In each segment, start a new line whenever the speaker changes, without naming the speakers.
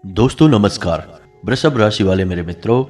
दोस्तों नमस्कार। वृषभ राशि वाले मेरे मित्रों,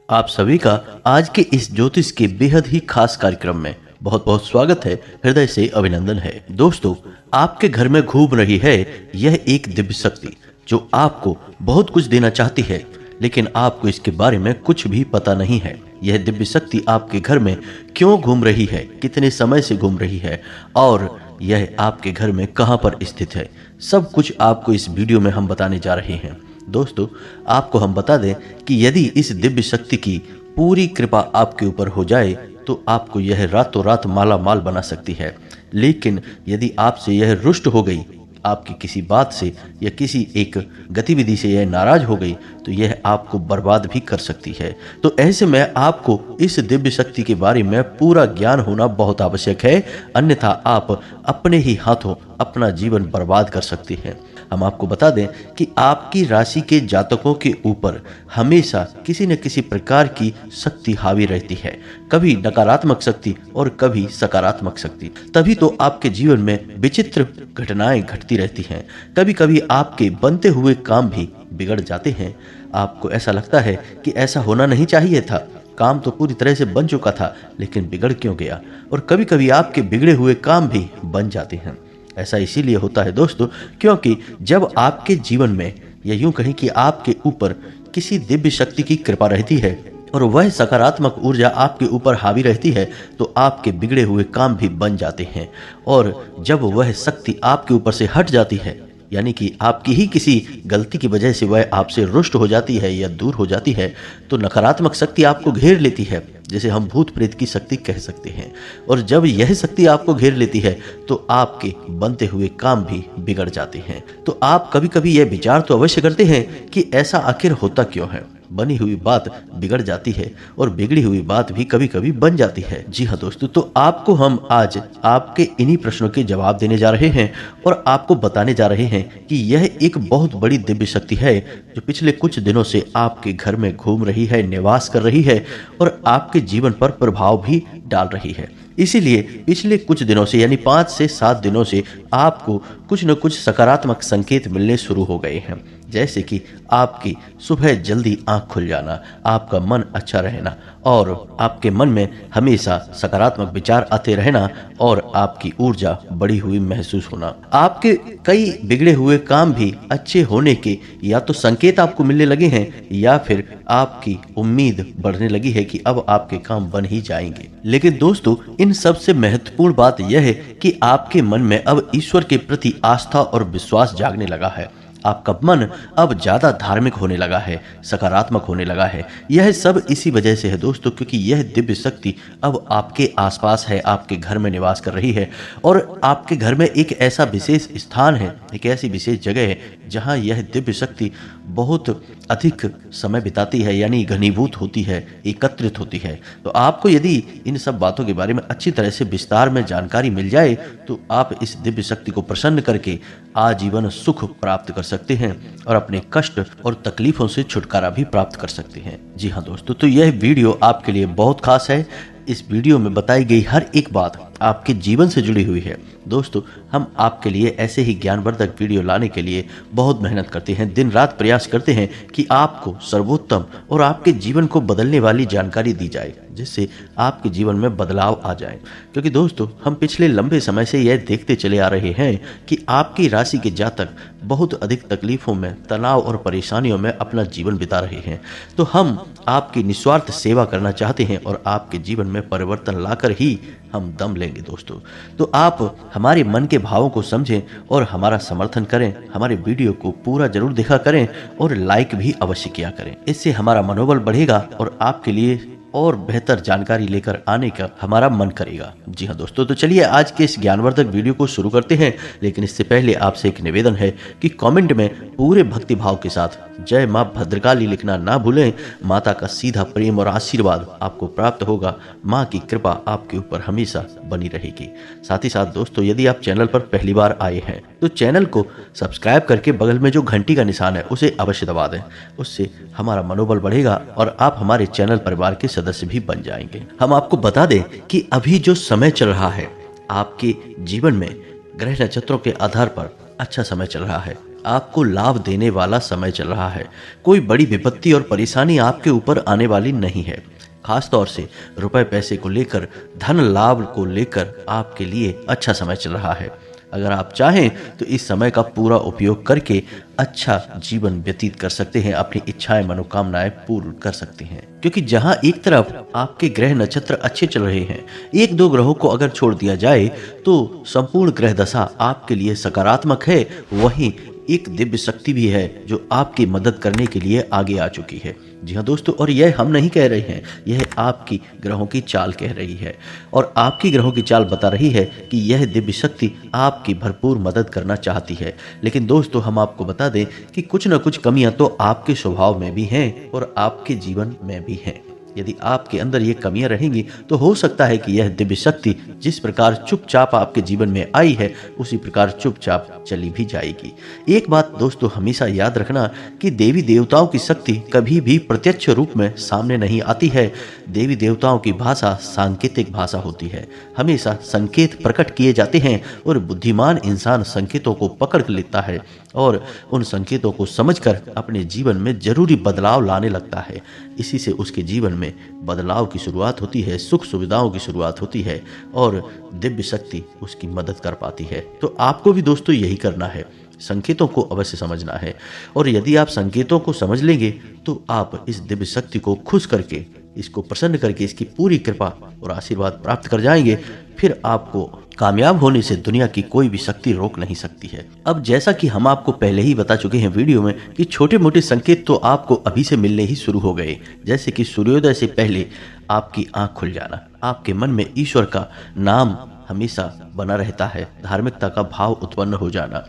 आप सभी का आज के इस ज्योतिष के बेहद ही खास कार्यक्रम में बहुत बहुत स्वागत है। हृदय से अभिनंदन है। दोस्तों, आपके घर में घूम रही है यह एक दिव्य शक्ति जो आपको बहुत कुछ देना चाहती है, लेकिन आपको इसके बारे में कुछ भी पता नहीं है। यह दिव्य शक्ति आपके घर में क्यों घूम रही है, कितने समय से घूम रही है और यह आपके घर में कहां पर स्थित है, सब कुछ आपको इस वीडियो में हम बताने जा रहे हैं। दोस्तों, आपको हम बता दें कि यदि इस दिव्य शक्ति की पूरी कृपा आपके ऊपर हो जाए तो आपको यह रातों रात माला माल बना सकती है। लेकिन यदि आपसे यह रुष्ट हो गई, आपकी किसी बात से या किसी एक गतिविधि से यह नाराज हो गई, तो यह आपको बर्बाद भी कर सकती है। तो ऐसे में आपको इस दिव्य शक्ति के बारे में पूरा ज्ञान होना बहुत आवश्यक है, अन्यथा आप अपने ही हाथों अपना जीवन बर्बाद कर सकते हैं। हम आपको बता दें कि आपकी राशि के जातकों के ऊपर हमेशा किसी न किसी प्रकार की शक्ति हावी रहती है, कभी नकारात्मक शक्ति और कभी सकारात्मक शक्ति। तभी तो आपके जीवन में विचित्र घटनाएं घटती रहती हैं। कभी कभी आपके बनते हुए काम भी बिगड़ जाते हैं। आपको ऐसा लगता है कि ऐसा होना नहीं चाहिए था, काम तो पूरी तरह से बन चुका था, लेकिन बिगड़ क्यों गया। और कभी कभी आपके बिगड़े हुए काम भी बन जाते हैं। ऐसा इसीलिए होता है दोस्तों, क्योंकि जब आपके जीवन में या यूं कहें कि आपके ऊपर किसी दिव्य शक्ति की कृपा रहती है और वह सकारात्मक ऊर्जा आपके ऊपर हावी रहती है, तो आपके बिगड़े हुए काम भी बन जाते हैं। और जब वह शक्ति आपके ऊपर से हट जाती है, यानी कि आपकी ही किसी गलती की वजह से वह आपसे रुष्ट हो जाती है या दूर हो जाती है, तो नकारात्मक शक्ति आपको घेर लेती है, जिसे हम भूत प्रेत की शक्ति कह सकते हैं। और जब यह शक्ति आपको घेर लेती है तो आपके बनते हुए काम भी बिगड़ जाते हैं। तो आप कभी कभी यह विचार तो अवश्य करते हैं कि ऐसा आखिर होता क्यों है, बनी हुई बात बिगड़ जाती है और बिगड़ी हुई बात भी कभी कभी बन जाती है। जी हाँ दोस्तों, तो आपको हम आज आपके इन्हीं प्रश्नों के जवाब देने जा रहे हैं और आपको बताने जा रहे हैं कि यह एक बहुत बड़ी दिव्य शक्ति है जो पिछले कुछ दिनों से आपके घर में घूम रही है, निवास कर रही है और आपके जीवन पर प्रभाव भी डाल रही है। इसीलिए पिछले कुछ दिनों से यानी 5 से 7 दिनों से आपको कुछ न कुछ सकारात्मक संकेत मिलने शुरू हो गए हैं, जैसे कि आपकी सुबह जल्दी आंख खुल जाना, आपका मन अच्छा रहना और आपके मन में हमेशा सकारात्मक विचार आते रहना और आपकी ऊर्जा बढ़ी हुई महसूस होना। आपके कई बिगड़े हुए काम भी अच्छे होने के या तो संकेत आपको मिलने लगे हैं या फिर आपकी उम्मीद बढ़ने लगी है कि अब आपके काम बन ही जाएंगे। लेकिन दोस्तों, इन सबसे महत्वपूर्ण बात यह है कि आपके मन में अब ईश्वर के प्रति आस्था और विश्वास जागने लगा है। आपका मन अब ज्यादा धार्मिक होने लगा है, सकारात्मक होने लगा है। यह सब इसी वजह से है दोस्तों, क्योंकि यह दिव्य शक्ति अब आपके आसपास है, आपके घर में निवास कर रही है और आपके घर में एक ऐसा विशेष स्थान है, एक ऐसी विशेष जगह है जहां यह दिव्य शक्ति बहुत अधिक समय बिताती है, यानी घनीभूत होती है, एकत्रित होती है। तो आपको यदि इन सब बातों के बारे में अच्छी तरह से विस्तार में जानकारी मिल जाए तो आप इस दिव्य शक्ति को प्रसन्न करके आजीवन सुख प्राप्त कर सकते हैं और अपने कष्ट और तकलीफों से छुटकारा भी प्राप्त कर सकते हैं। जी हाँ दोस्तों, तो यह वीडियो आपके लिए बहुत खास है। इस वीडियो में बताई गई हर एक बात आपके जीवन से जुड़ी हुई है। दोस्तों, हम आपके लिए ऐसे ही ज्ञानवर्धक वीडियो लाने के लिए बहुत मेहनत करते हैं, दिन रात प्रयास करते हैं कि आपको सर्वोत्तम और आपके जीवन को बदलने वाली जानकारी दी जाए, जिससे आपके जीवन में बदलाव आ जाए। क्योंकि दोस्तों, हम पिछले लंबे समय से यह देखते चले आ रहे हैं कि आपकी राशि के जातक बहुत अधिक तकलीफों में, तनाव और परेशानियों में अपना जीवन बिता रहे हैं। तो हम आपकी निस्वार्थ सेवा करना चाहते हैं और आपके जीवन में परिवर्तन लाकर ही हम दम लेंगे दोस्तों। तो आप हमारे मन के भावों को समझें और हमारा समर्थन करें, हमारे वीडियो को पूरा जरूर देखा करें और लाइक भी अवश्य किया करें। इससे हमारा मनोबल बढ़ेगा और आपके लिए और बेहतर जानकारी लेकर आने का हमारा मन करेगा। जी हाँ दोस्तों, तो चलिए आज के इस ज्ञानवर्धक वीडियो को शुरू करते हैं। लेकिन इससे पहले आपसे एक निवेदन है कि कमेंट में पूरे भक्ति भाव के साथ जय मां भद्रकाली लिखना ना भूलें। माता का सीधा प्रेम और आशीर्वाद आपको प्राप्त होगा। मां की कृपा आपके ऊपर हमेशा बनी रहेगी। साथ ही साथ दोस्तों, यदि आप चैनल पर पहली बार आए हैं तो चैनल को सब्सक्राइब करके बगल में जो घंटी का निशान है उसे अवश्य दबा दें। उससे हमारा मनोबल बढ़ेगा और आप हमारे चैनल परिवार के सदस्य भी बन जाएंगे। हम आपको बता दें कि अभी जो समय चल रहा है आपके जीवन में ग्रह नक्षत्रों के आधार पर अच्छा समय चल रहा है। आपको लाभ देने वाला समय चल रहा है। कोई बड़ी विपत्ति और परेशानी आपके ऊपर आने वाली नहीं है। खास तौर से रुपए पैसे को लेकर, धन लाभ को लेकर आपके लिए अच्छा समय चल रहा है। अगर आप चाहें तो इस समय का पूरा उपयोग करके अच्छा जीवन व्यतीत कर सकते हैं, अपनी इच्छाएं मनोकामनाएं पूर्ण कर सकते हैं। क्योंकि जहां एक तरफ आपके ग्रह नक्षत्र अच्छे चल रहे हैं, एक दो ग्रहों को अगर छोड़ दिया जाए तो संपूर्ण ग्रह दशा आपके लिए सकारात्मक है, वहीं एक दिव्य शक्ति भी है जो आपकी मदद करने के लिए आगे आ चुकी है। जी हाँ दोस्तों, और यह हम नहीं कह रहे हैं, यह आपकी ग्रहों की चाल कह रही है। और आपकी ग्रहों की चाल बता रही है कि यह दिव्य शक्ति आपकी भरपूर मदद करना चाहती है। लेकिन दोस्तों, हम आपको बता दें कि कुछ न कुछ कमियां तो आपके स्वभाव में भी हैं और आपके जीवन में भी हैं। यदि आपके अंदर ये कमियां रहेंगी तो हो सकता है कि यह दिव्य शक्ति जिस प्रकार चुपचाप आपके जीवन में आई है, उसी प्रकार चुपचाप चली भी जाएगी। एक बात दोस्तों हमेशा याद रखना कि देवी देवताओं की शक्ति कभी भी प्रत्यक्ष रूप में सामने नहीं आती है। देवी देवताओं की भाषा सांकेतिक भाषा होती है। हमेशा संकेत प्रकट किए जाते हैं और बुद्धिमान इंसान संकेतों को पकड़ लेता है और उन संकेतों को समझकर अपने जीवन में जरूरी बदलाव लाने लगता है। इसी से उसके जीवन में बदलाव की शुरुआत होती है, सुख सुविधाओं की शुरुआत होती है और दिव्य शक्ति उसकी मदद कर पाती है। तो आपको भी दोस्तों यही करना है, संकेतों को अवश्य समझना है। और यदि आप संकेतों को समझ लेंगे तो आप इस दिव्य शक्ति को खुश करके, इसको प्रसन्न करके, इसकी पूरी कृपा और आशीर्वाद प्राप्त कर जाएंगे। फिर आपको कामयाब होने से दुनिया की कोई भी शक्ति रोक नहीं सकती है। अब जैसा कि हम आपको पहले ही बता चुके हैं वीडियो में कि छोटे मोटे संकेत तो आपको अभी से मिलने ही शुरू हो गए। जैसे कि सूर्योदय से पहले आपकी आंख खुल जाना, आपके मन में ईश्वर का नाम हमेशा बना रहता है, धार्मिकता का भाव उत्पन्न हो जाना।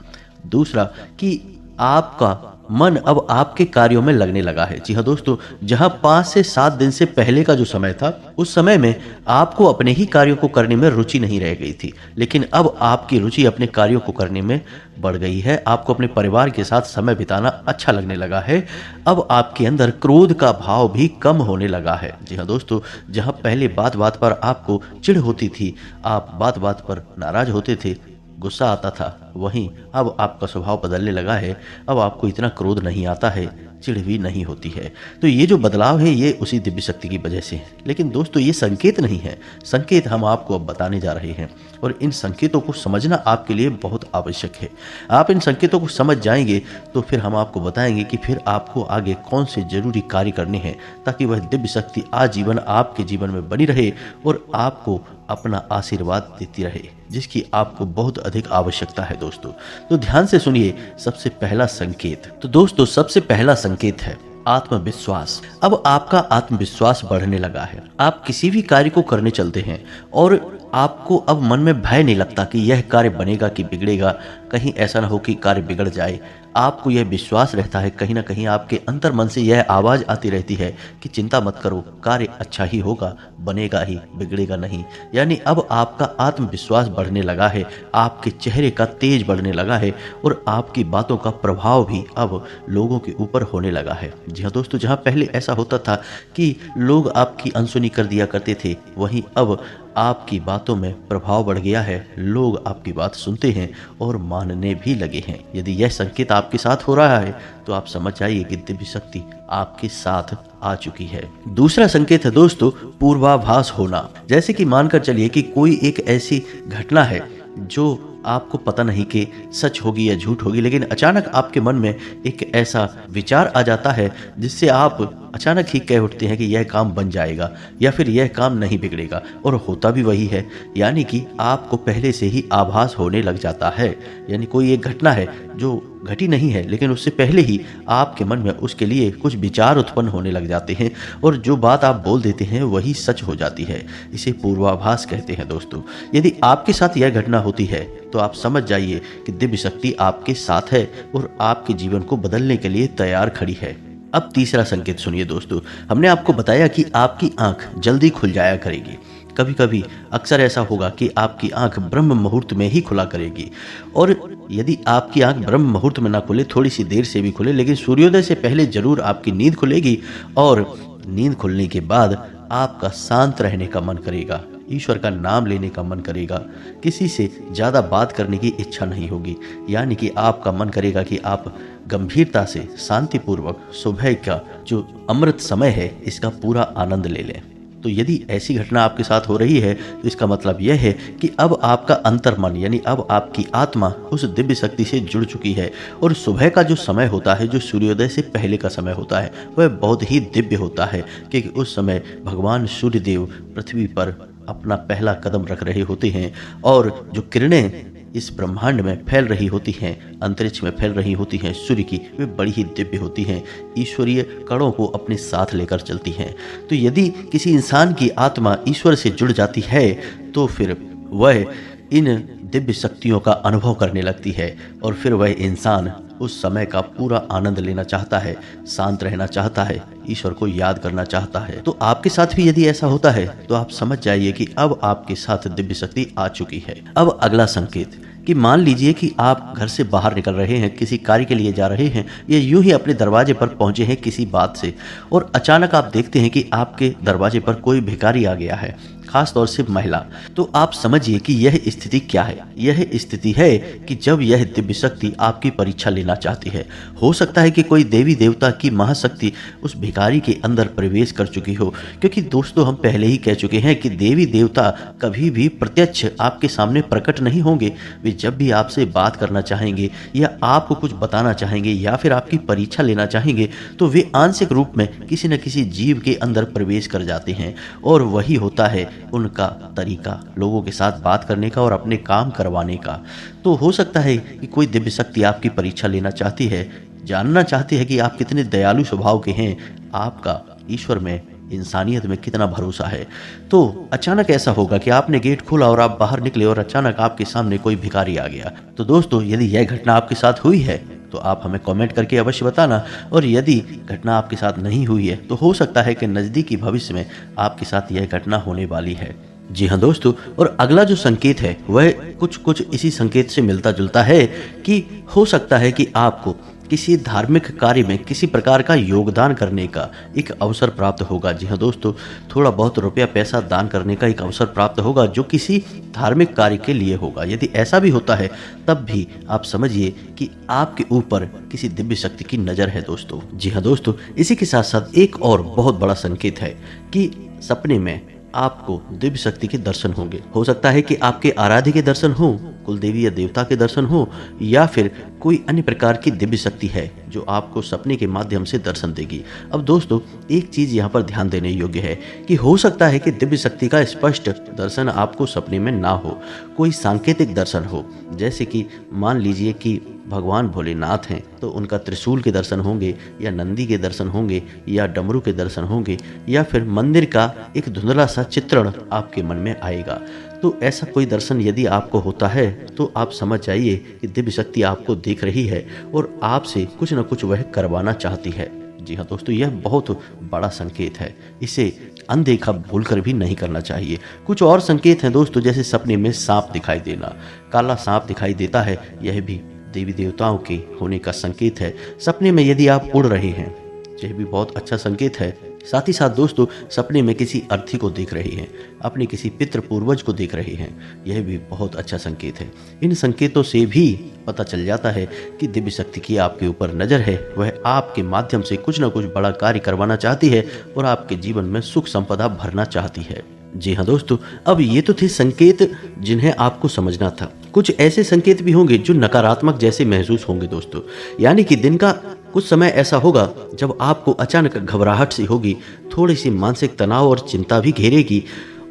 दूसरा कि आपका मन अब आपके कार्यों में लगने लगा है। जी हाँ दोस्तों, जहां 5 से 7 दिन से पहले का जो समय था, उस समय में आपको अपने ही कार्यों को करने में रुचि नहीं रह गई थी, लेकिन अब आपकी रुचि अपने कार्यों को करने में बढ़ गई है। आपको अपने परिवार के साथ समय बिताना अच्छा लगने लगा है। अब आपके अंदर क्रोध का भाव भी कम होने लगा है। जी हाँ दोस्तों, जहां पहले बात बात पर आपको चिढ़ होती थी, आप बात बात पर नाराज होते थे, गुस्सा आता था, वहीं अब आपका स्वभाव बदलने लगा है। अब आपको इतना क्रोध नहीं आता है, चिढ़ भी नहीं होती है। तो ये जो बदलाव है ये उसी दिव्य शक्ति की वजह से है। लेकिन दोस्तों ये संकेत नहीं है, संकेत हम आपको अब बताने जा रहे हैं और इन संकेतों को समझना आपके लिए बहुत आवश्यक है। आप इन संकेतों को समझ जाएंगे तो फिर हम आपको बताएंगे कि फिर आपको आगे कौन से जरूरी कार्य करने हैं ताकि वह दिव्य शक्ति आजीवन आपके जीवन में बनी रहे और आपको अपना आशीर्वाद देती रहे, जिसकी आपको बहुत अधिक आवश्यकता है दोस्तों। तो ध्यान से सुनिए। सबसे पहला संकेत, तो दोस्तों सबसे पहला संकेत है आत्मविश्वास। अब आपका आत्मविश्वास बढ़ने लगा है। आप किसी भी कार्य को करने चलते हैं और आपको अब मन में भय नहीं लगता कि यह कार्य बनेगा कि बिगड़ेगा, कहीं ऐसा ना हो कि कार्य बिगड़ जाए। आपको यह विश्वास रहता है, कहीं ना कहीं आपके अंतर मन से यह आवाज आती रहती है कि चिंता मत करो, कार्य अच्छा ही होगा, बनेगा ही, बिगड़ेगा नहीं। यानी अब आपका आत्मविश्वास बढ़ने लगा है, आपके चेहरे का तेज बढ़ने लगा है और आपकी बातों का प्रभाव भी अब लोगों के ऊपर होने लगा है। जी हाँ दोस्तों, जहाँ पहले ऐसा होता था कि लोग आपकी अनसुनी कर दिया करते थे, वहीं अब आपकी बातों में प्रभाव बढ़ गया है। लोग आपकी बात सुनते हैं और मानने भी लगे हैं। यदि यह संकेत आपके साथ हो रहा है तो आप समझ जाइए कि दिव्य शक्ति आपके साथ आ चुकी है। दूसरा संकेत है दोस्तों पूर्वाभास होना। जैसे कि मानकर चलिए कि कोई एक ऐसी घटना है जो आपको पता नहीं कि सच होगी या झूठ होगी, लेकिन अचानक आपके मन में एक ऐसा विचार आ जाता है जिससे आप अचानक ही कह उठते हैं कि यह काम बन जाएगा या फिर यह काम नहीं बिगड़ेगा, और होता भी वही है। यानी कि आपको पहले से ही आभास होने लग जाता है। यानी कोई एक घटना है जो घटी नहीं है, लेकिन उससे पहले ही आपके मन में उसके लिए कुछ विचार उत्पन्न होने लग जाते हैं और जो बात आप बोल देते हैं वही सच हो जाती है। इसे पूर्वाभास कहते हैं दोस्तों। यदि आपके साथ यह घटना होती है तो आप समझ जाइए कि दिव्य शक्ति आपके साथ है और आपके जीवन को बदलने के लिए तैयार खड़ी है। अब तीसरा संकेत सुनिए दोस्तों। हमने आपको बताया कि आपकी आंख जल्दी खुल जाया करेगी। कभी कभी अक्सर ऐसा होगा कि आपकी आंख ब्रह्म मुहूर्त में ही खुला करेगी, और यदि आपकी आंख ब्रह्म मुहूर्त में ना खुले, थोड़ी सी देर से भी खुले, लेकिन सूर्योदय से पहले जरूर आपकी नींद खुलेगी और नींद खुलने के बाद आपका शांत रहने का मन करेगा, ईश्वर का नाम लेने का मन करेगा, किसी से ज़्यादा बात करने की इच्छा नहीं होगी, यानी कि आपका मन करेगा कि आप गंभीरता से शांतिपूर्वक सुबह का जो अमृत समय है इसका पूरा आनंद ले लें। तो यदि ऐसी घटना आपके साथ हो रही है तो इसका मतलब यह है कि अब आपका अंतर्मन यानी अब आपकी आत्मा उस दिव्य शक्ति से जुड़ चुकी है, और सुबह का जो समय होता है, जो सूर्योदय से पहले का समय होता है, वह बहुत ही दिव्य होता है, क्योंकि उस समय भगवान सूर्यदेव पृथ्वी पर अपना पहला कदम रख रहे होते हैं, और जो किरणें इस ब्रह्मांड में फैल रही होती हैं, अंतरिक्ष में फैल रही होती हैं सूर्य की, वे बड़ी ही दिव्य होती हैं, ईश्वरीय कणों को अपने साथ लेकर चलती हैं। तो यदि किसी इंसान की आत्मा ईश्वर से जुड़ जाती है तो फिर वह इन दिव्य शक्तियों का अनुभव करने लगती है, और फिर वह इंसान उस समय का पूरा आनंद लेना चाहता है, शांत रहना चाहता है, ईश्वर को याद करना चाहता है। तो आपके साथ भी यदि ऐसा होता है तो आप समझ जाइए कि अब आपके साथ दिव्य शक्ति आ चुकी है। अब अगला संकेत कि मान लीजिए कि आप घर से बाहर निकल रहे हैं, किसी कार्य के लिए जा रहे हैं, या यूं ही अपने दरवाजे पर पहुंचे हैं किसी बात से, और अचानक आप देखते हैं कि आपके दरवाजे पर कोई भिखारी आ गया है, खास तौर से महिला। तो आप समझिए कि यह स्थिति क्या है। यह स्थिति है कि जब यह दिव्य शक्ति आपकी परीक्षा लेना चाहती है। हो सकता है कि कोई देवी देवता की महाशक्ति उस भिखारी के अंदर प्रवेश कर चुकी हो, क्योंकि दोस्तों हम पहले ही कह चुके हैं कि देवी देवता कभी भी प्रत्यक्ष आपके सामने प्रकट नहीं होंगे। वे जब भी आपसे बात करना चाहेंगे या आपको कुछ बताना चाहेंगे या फिर आपकी परीक्षा लेना चाहेंगे तो वे आंशिक रूप में किसी न किसी जीव के अंदर प्रवेश कर जाते हैं, और वही होता है उनका तरीका लोगों के साथ बात करने का और अपने काम करवाने का। तो हो सकता है कि कोई दिव्य शक्ति आपकी परीक्षा लेना चाहती है, जानना चाहती है कि आप कितने दयालु स्वभाव के हैं, आपका ईश्वर में, इंसानियत में कितना भरोसा है। तो अचानक ऐसा होगा कि आपने गेट खोला और आप बाहर निकले और अचानक आपके सामने कोई भिखारी आ गया। तो दोस्तों यदि यह घटना आपके साथ हुई है तो आप हमें कमेंट करके अवश्य बताना, और यदि घटना आपके साथ नहीं हुई है तो हो सकता है कि नज़दीकी भविष्य में आपके साथ यह घटना होने वाली है। जी हाँ दोस्तों, और अगला जो संकेत है वह कुछ इसी संकेत से मिलता जुलता है कि हो सकता है कि आपको किसी धार्मिक कार्य में किसी प्रकार का योगदान करने का एक अवसर प्राप्त होगा। जी हाँ दोस्तों, थोड़ा बहुत रुपया पैसा दान करने का एक अवसर प्राप्त होगा जो किसी धार्मिक कार्य के लिए होगा। यदि ऐसा भी होता है तब भी आप समझिए कि आपके ऊपर किसी दिव्य शक्ति की नज़र है दोस्तों। जी हाँ दोस्तों, इसी के साथ साथ एक और बहुत बड़ा संकेत है कि सपने में आपको दिव्य शक्ति के दर्शन होंगे। हो सकता है कि आपके आराध्य के दर्शन हो, कुल देवी या देवता के दर्शन हो, या फिर कोई अन्य प्रकार की दिव्य शक्ति है जो आपको सपने के माध्यम से दर्शन देगी। अब दोस्तों एक चीज़ यहाँ पर ध्यान देने योग्य है कि हो सकता है कि दिव्य शक्ति का स्पष्ट दर्शन आपको सपने में ना हो, कोई सांकेतिक दर्शन हो। जैसे कि मान लीजिए कि भगवान भोलेनाथ हैं तो उनका त्रिशूल के दर्शन होंगे, या नंदी के दर्शन होंगे, या डमरू के दर्शन होंगे, या फिर मंदिर का एक धुंधला सा चित्रण आपके मन में आएगा। तो ऐसा कोई दर्शन यदि आपको होता है तो आप समझ जाइए कि दिव्य शक्ति आपको देख रही है और आपसे कुछ न कुछ वह करवाना चाहती है। जी हाँ दोस्तों, यह बहुत बड़ा संकेत है, इसे अनदेखा भूलकर भी नहीं करना चाहिए। कुछ और संकेत हैं दोस्तों, जैसे सपने में सांप दिखाई देना, काला सांप दिखाई देता है, यह भी देवी देवताओं के होने का संकेत है। सपने में यदि आप उड़ रहे हैं, यह भी बहुत अच्छा संकेत है। साथ ही साथ दोस्तों सपने में किसी अर्थी को देख रहे हैं, अपने किसी पितृ पूर्वज को देख रहे हैं, यह भी बहुत अच्छा संकेत है। इन संकेतों से भी पता चल जाता है कि दिव्य शक्ति की आपके ऊपर नज़र है, वह आपके माध्यम से कुछ न कुछ बड़ा कार्य करवाना चाहती है और आपके जीवन में सुख संपदा भरना चाहती है। जी हाँ दोस्तों, अब ये तो थे संकेत जिन्हें आपको समझना था। कुछ ऐसे संकेत भी होंगे जो नकारात्मक जैसे महसूस होंगे दोस्तों, यानी कि दिन का कुछ समय ऐसा होगा जब आपको अचानक घबराहट सी होगी, थोड़ी सी मानसिक तनाव और चिंता भी घेरेगी,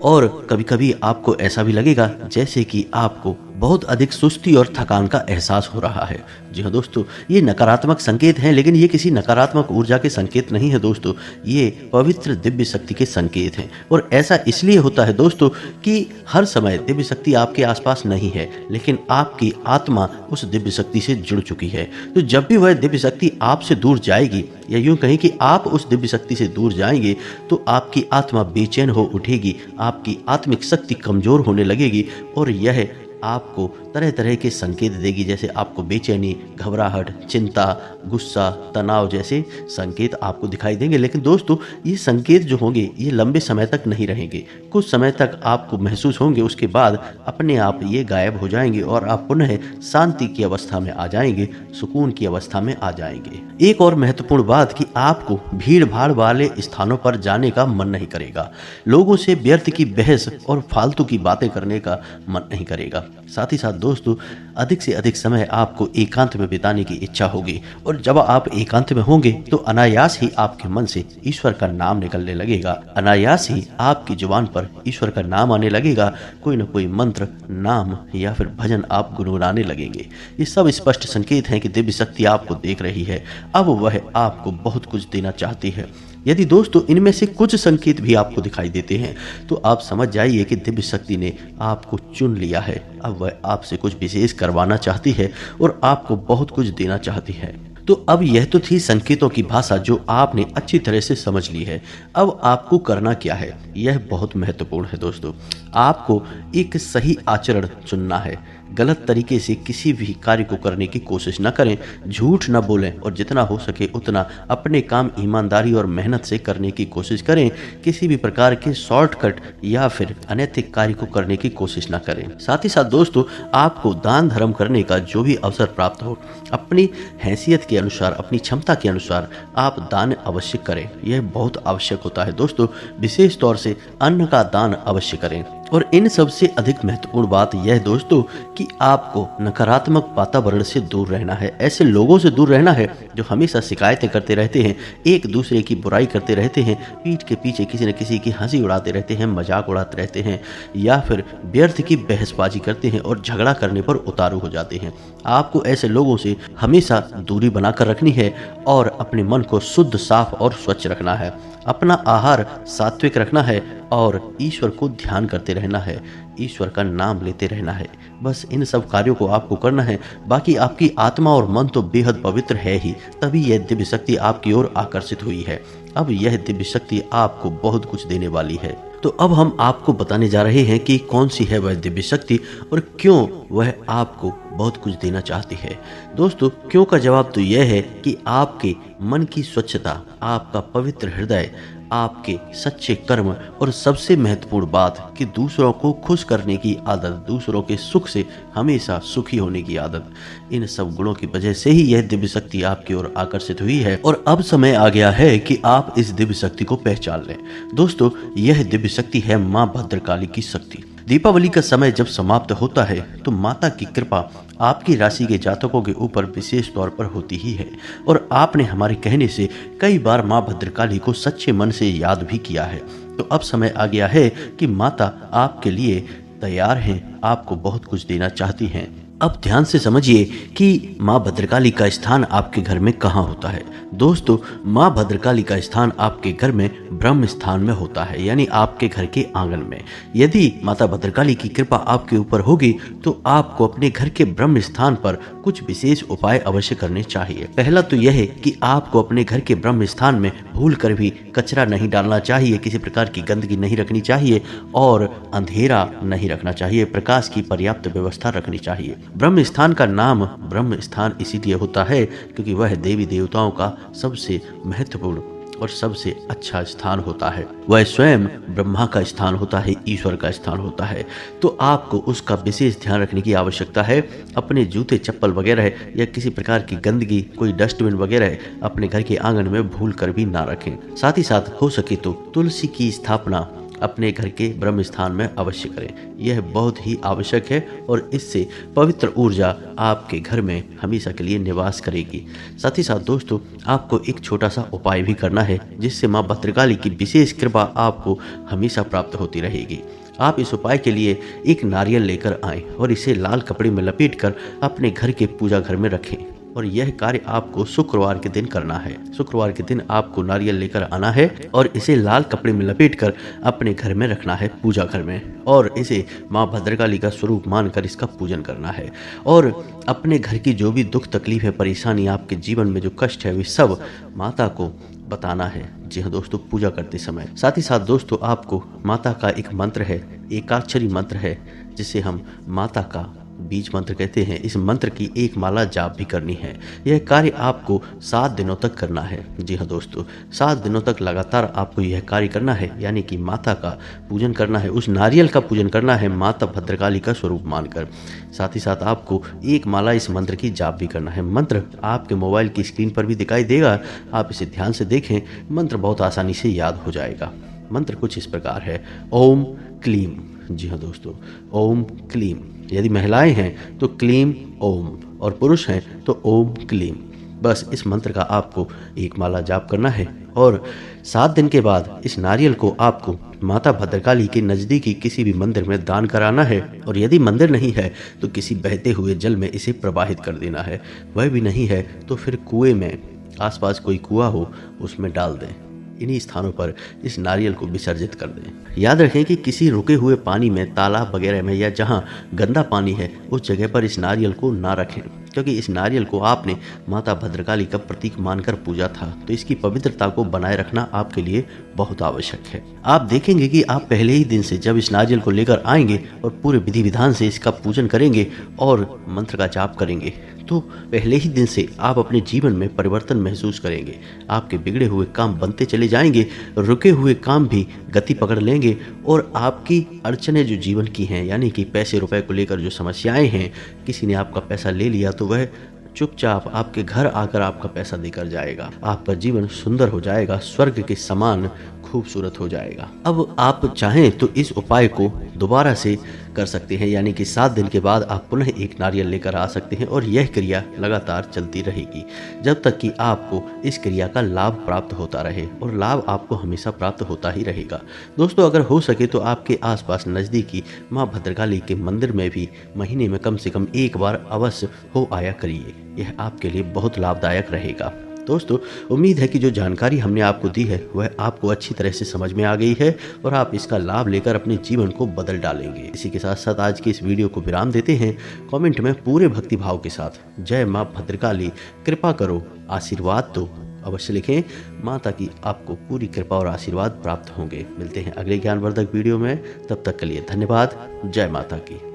और कभी कभी आपको ऐसा भी लगेगा जैसे कि आपको बहुत अधिक सुस्ती और थकान का एहसास हो रहा है। जी हाँ दोस्तों, ये नकारात्मक संकेत हैं, लेकिन ये किसी नकारात्मक ऊर्जा के संकेत नहीं है दोस्तों, ये पवित्र दिव्य शक्ति के संकेत हैं। और ऐसा इसलिए होता है दोस्तों कि हर समय दिव्य शक्ति आपके आसपास नहीं है, लेकिन आपकी आत्मा उस दिव्य शक्ति से जुड़ चुकी है। तो जब भी वह दिव्य शक्ति आपसे दूर जाएगी, या यूँ कहें कि आप उस दिव्य शक्ति से दूर जाएंगे, तो आपकी आत्मा बेचैन हो उठेगी, आपकी आत्मिक शक्ति कमज़ोर होने लगेगी, और यह आपको तरह तरह के संकेत देगी, जैसे आपको बेचैनी, घबराहट, चिंता, गुस्सा, तनाव जैसे संकेत आपको दिखाई देंगे। लेकिन दोस्तों, ये संकेत जो होंगे ये लंबे समय तक नहीं रहेंगे। कुछ समय तक आपको महसूस होंगे, उसके बाद अपने आप ये गायब हो जाएंगे और आप पुनः शांति की अवस्था में आ जाएंगे, सुकून की अवस्था में आ जाएंगे। एक और महत्वपूर्ण बात कि आपको भीड़ भाड़ वाले स्थानों पर जाने का मन नहीं करेगा, लोगों से व्यर्थ की बहस और फालतू की बातें करने का मन नहीं करेगा। साथ ही साथ दोस्तों, अधिक से अधिक समय आपको एकांत में बिताने की इच्छा होगी, और जब आप एकांत में होंगे तो अनायास ही आपके मन से ईश्वर का नाम निकलने लगेगा, अनायास ही आपकी जुबान पर ईश्वर का नाम आने लगेगा। कोई न कोई मंत्र, नाम या फिर भजन आप गुनगुनाने लगेंगे। ये सब स्पष्ट संकेत हैं कि दिव्य शक्ति आपको देख रही है, अब वह आपको बहुत कुछ देना चाहती है। यदि दोस्तों इनमें से कुछ संकेत भी आपको दिखाई देते हैं तो आप समझ जाइए कि दिव्य शक्ति ने आपको चुन लिया है। अब वह आपसे कुछ विशेष करवाना चाहती है और आपको बहुत कुछ देना चाहती है। तो अब यह तो थी संकेतों की भाषा जो आपने अच्छी तरह से समझ ली है। अब आपको करना क्या है, यह बहुत महत्वपूर्ण है दोस्तों। आपको एक सही आचरण चुनना है। गलत तरीके से किसी भी कार्य को करने की कोशिश न करें, झूठ न बोलें और जितना हो सके उतना अपने काम ईमानदारी और मेहनत से करने की कोशिश करें। किसी भी प्रकार के शॉर्टकट या फिर अनैतिक कार्य को करने की कोशिश न करें। साथ ही साथ दोस्तों, आपको दान धर्म करने का जो भी अवसर प्राप्त हो, अपनी हैसियत के अनुसार, अपनी क्षमता के अनुसार आप दान अवश्य करें। यह बहुत आवश्यक होता है दोस्तों। विशेष तौर से अन्न का दान अवश्य करें। और इन सबसे अधिक महत्वपूर्ण बात यह है दोस्तों कि आपको नकारात्मक वातावरण से दूर रहना है। ऐसे लोगों से दूर रहना है जो हमेशा शिकायतें करते रहते हैं, एक दूसरे की बुराई करते रहते हैं, पीठ के पीछे किसी न किसी की हंसी उड़ाते रहते हैं, मजाक उड़ाते रहते हैं, या फिर व्यर्थ की बहसबाजी करते हैं और झगड़ा करने पर उतारू हो जाते हैं। आपको ऐसे लोगों से हमेशा दूरी बनाकर रखनी है और अपने मन को शुद्ध, साफ और स्वच्छ रखना है। अपना आहार सात्विक रखना है और ईश्वर को ध्यान करते रहना है, ईश्वर का नाम लेते रहना है। बस इन सब कार्यों को आपको करना है। बाकी आपकी आत्मा और मन तो बेहद पवित्र है ही, तभी यह दिव्य शक्ति आपकी ओर आकर्षित हुई है। अब यह दिव्य शक्ति आपको बहुत कुछ देने वाली है। तो अब हम आपको बताने जा रहे हैं कि कौन सी है वह दिव्य शक्ति और क्यों वह आपको बहुत कुछ देना चाहती है। दोस्तों, क्यों का जवाब तो यह है कि आपके मन की स्वच्छता, आपका पवित्र हृदय, आपके सच्चे कर्म और सबसे महत्वपूर्ण बात कि दूसरों को खुश करने की आदत, दूसरों के सुख से हमेशा सुखी होने की आदत, इन सब गुणों की वजह से ही यह दिव्य शक्ति आपकी ओर आकर्षित हुई है। और अब समय आ गया है कि आप इस दिव्य शक्ति को पहचान लें। दोस्तों, यह दिव्य शक्ति है मां भद्रकाली की शक्ति। दीपावली का समय जब समाप्त होता है तो माता की कृपा आपकी राशि के जातकों के ऊपर विशेष तौर पर होती ही है, और आपने हमारे कहने से कई बार मां भद्रकाली को सच्चे मन से याद भी किया है। तो अब समय आ गया है कि माता आपके लिए तैयार हैं, आपको बहुत कुछ देना चाहती हैं। अब ध्यान से समझिए कि माँ भद्रकाली का स्थान आपके घर में कहाँ होता है। दोस्तों, माँ भद्रकाली का स्थान आपके घर में ब्रह्म स्थान में होता है, यानी आपके घर के आंगन में। यदि माता भद्रकाली की कृपा आपके ऊपर होगी तो आपको अपने घर के ब्रह्म स्थान पर कुछ विशेष उपाय अवश्य करने चाहिए। पहला तो यह है कि आपको अपने घर के ब्रह्म स्थान में भूल कर भी कचरा नहीं डालना चाहिए, किसी प्रकार की गंदगी नहीं रखनी चाहिए और अंधेरा नहीं रखना चाहिए, प्रकाश की पर्याप्त व्यवस्था रखनी चाहिए। ब्रह्म स्थान का नाम ब्रह्म स्थान इसीलिए होता है क्योंकि वह देवी देवताओं का सबसे महत्वपूर्ण और सबसे अच्छा स्थान होता है। वह स्वयं ब्रह्मा का स्थान होता है, ईश्वर का स्थान होता है। तो आपको उसका विशेष ध्यान रखने की आवश्यकता है। अपने जूते, चप्पल वगैरह या किसी प्रकार की गंदगी, कोई डस्टबिन वगैरह अपने घर के आंगन में भूल कर भी ना रखें। साथ ही साथ हो सके तो तुलसी की स्थापना अपने घर के ब्रह्म स्थान में अवश्य करें। यह बहुत ही आवश्यक है और इससे पवित्र ऊर्जा आपके घर में हमेशा के लिए निवास करेगी। साथ ही साथ दोस्तों, आपको एक छोटा सा उपाय भी करना है जिससे माँ भद्रकाली की विशेष कृपा आपको हमेशा प्राप्त होती रहेगी। आप इस उपाय के लिए एक नारियल लेकर आएं और इसे लाल कपड़े में लपेटकर अपने घर के पूजा घर में रखें। और यह कार्य आपको शुक्रवार के दिन करना है। शुक्रवार के दिन आपको नारियल लेकर आना है और इसे लाल कपड़े में लपेटकर अपने घर में रखना है, पूजा घर में, और इसे माँ भद्रकाली का स्वरूप मानकर इसका पूजन करना है। और अपने घर की जो भी दुख तकलीफ है, परेशानी, आपके जीवन में जो कष्ट है, वे सब माता को बताना है। जी हाँ दोस्तों, पूजा करते समय। साथ ही साथ दोस्तों, आपको माता का एक मंत्र है, एकाक्षरी मंत्र है, जिसे हम माता का बीज मंत्र कहते हैं, इस मंत्र की एक माला जाप भी करनी है। यह कार्य आपको 7 दिनों तक करना है। जी हाँ दोस्तों, 7 दिनों तक लगातार आपको यह कार्य करना है, यानी कि माता का पूजन करना है, उस नारियल का पूजन करना है माता भद्रकाली का स्वरूप मानकर। साथ ही साथ आपको एक माला इस मंत्र की जाप भी करना है। मंत्र आपके मोबाइल की स्क्रीन पर भी दिखाई देगा, आप इसे ध्यान से देखें। मंत्र बहुत आसानी से याद हो जाएगा। मंत्र कुछ इस प्रकार है, ओम क्लीम। जी हाँ दोस्तों, ओम क्लीम। यदि महिलाएं हैं तो क्लीम ओम, और पुरुष हैं तो ओम क्लीम। बस इस मंत्र का आपको एक माला जाप करना है, और 7 दिन के बाद इस नारियल को आपको माता भद्रकाली के नज़दीकी किसी भी मंदिर में दान कराना है। और यदि मंदिर नहीं है तो किसी बहते हुए जल में इसे प्रवाहित कर देना है। वह भी नहीं है तो फिर कुएं में, आसपास कोई कुआं हो उसमें डाल दें। इन्हीं स्थानों पर इस नारियल को विसर्जित कर दें। याद रखें कि किसी रुके हुए पानी में, तालाब वगैरह में, या जहां गंदा पानी है उस जगह पर इस नारियल को ना रखें, क्योंकि इस नारियल को आपने माता भद्रकाली का प्रतीक मानकर पूजा था, तो इसकी पवित्रता को बनाए रखना आपके लिए बहुत आवश्यक है। आप देखेंगे कि आप पहले ही दिन से जब इस नारियल को लेकर आएंगे और पूरे विधि विधान से इसका पूजन करेंगे और मंत्र का जाप करेंगे, तो पहले ही दिन से आप अपने जीवन में परिवर्तन महसूस करेंगे। आपके बिगड़े हुए काम बनते चले जाएंगे, रुके हुए काम भी गति पकड़ लेंगे, और आपकी अड़चनें जो जीवन की हैं, यानी कि पैसे रुपए को लेकर जो समस्याएं हैं, किसी ने आपका पैसा ले लिया तो वह चुपचाप आपके घर आकर आपका पैसा देकर जाएगा। आपका जीवन सुंदर हो जाएगा, स्वर्ग के समान खूबसूरत हो जाएगा। अब आप चाहें तो इस उपाय को दोबारा से कर सकते हैं, यानी कि 7 दिन के बाद आप पुनः एक नारियल लेकर आ सकते हैं, और यह क्रिया लगातार चलती रहेगी जब तक कि आपको इस क्रिया का लाभ प्राप्त होता रहे, और लाभ आपको हमेशा प्राप्त होता ही रहेगा। दोस्तों, अगर हो सके तो आपके आसपास नज़दीकी माँ भद्रकाली के मंदिर में भी महीने में कम से कम एक बार अवश्य हो आया करिए। यह आपके लिए बहुत लाभदायक रहेगा। दोस्तों, उम्मीद है कि जो जानकारी हमने आपको दी है वह आपको अच्छी तरह से समझ में आ गई है, और आप इसका लाभ लेकर अपने जीवन को बदल डालेंगे। इसी के साथ साथ आज की इस वीडियो को विराम देते हैं। कमेंट में पूरे भक्ति भाव के साथ जय माँ भद्रकाली, कृपा करो, आशीर्वाद दो अवश्य लिखें। माता की आपको पूरी कृपा और आशीर्वाद प्राप्त होंगे। मिलते हैं अगले ज्ञानवर्धक वीडियो में, तब तक के लिए धन्यवाद। जय माता की।